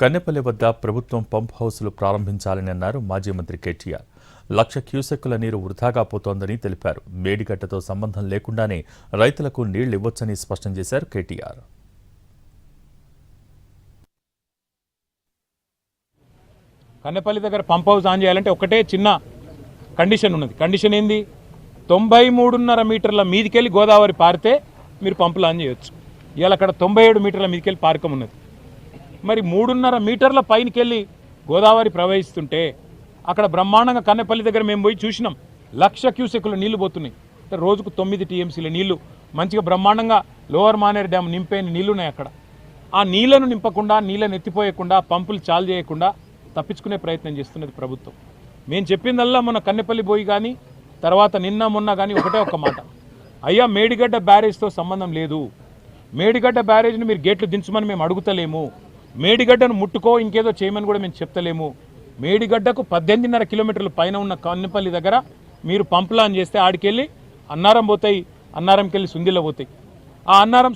కన్నెపల్లి వద్ద ప్రభుత్వం పంప్ హౌస్లు ప్రారంభించాలని అన్నారు మాజీ మంత్రి కేటీఆర్. 1,00,000 క్యూసెక్కుల నీరు వృధాగా పోతోందని తెలిపారు. మేడిగడ్డతో సంబంధం లేకుండానే రైతులకు నీళ్లు ఇవ్వొచ్చని స్పష్టం చేశారు కేటీఆర్. కన్నెపల్లి దగ్గర పంప్ హౌస్ ఆన్ చేయాలంటే ఒకటే చిన్న కండిషన్ ఉన్నది. కండిషన్ ఏంది? 93.5 మీటర్ల మీదికెళ్ళి గోదావరి పారితే మీరు పంపులు ఆన్ చేయొచ్చు. ఇవాళ అక్కడ 97 మీటర్ల మీదికెళ్ళి పారకం ఉన్నది. మరి 3.5 మీటర్ల పైనకెళ్ళి గోదావరి ప్రవహిస్తుంటే అక్కడ బ్రహ్మాండంగా కన్నెపల్లి దగ్గర మేము పోయి చూసినాం. 1,00,000 క్యూసెక్కులు నీళ్లు పోతున్నాయి. రోజుకు 9 టీఎంసీల నీళ్లు మంచిగా బ్రహ్మాండంగా లోవర్ మానేరు డ్యామ్ నింపైన నీళ్లు ఉన్నాయి అక్కడ. ఆ నీళ్లను నింపకుండా, నీళ్ళను ఎత్తిపోయకుండా, పంపులు చాలు చేయకుండా తప్పించుకునే ప్రయత్నం చేస్తున్నది ప్రభుత్వం. మేము చెప్పిందల్లా మన కన్నెపల్లి పోయి కానీ తర్వాత నిన్న మొన్న కానీ ఒకటే ఒక్క మాట, అయ్యా మేడిగడ్డ బ్యారేజ్తో సంబంధం లేదు, మేడిగడ్డ బ్యారేజ్ని మీరు గేట్లు దించమని మేము అడుగుతలేము, మేడిగడ్డను ముట్టుకో ఇంకేదో చేయమని కూడా మేము చెప్తలేము. మేడిగడ్డకు 18.5 కిలోమీటర్ల పైన ఉన్న కన్నెపల్లి దగ్గర మీరు పంపులాన్ చేస్తే ఆడికెళ్ళి అన్నారం పోతాయి, అన్నారంకెళ్ళి సుందిలో పోతాయి. ఆ అన్నారం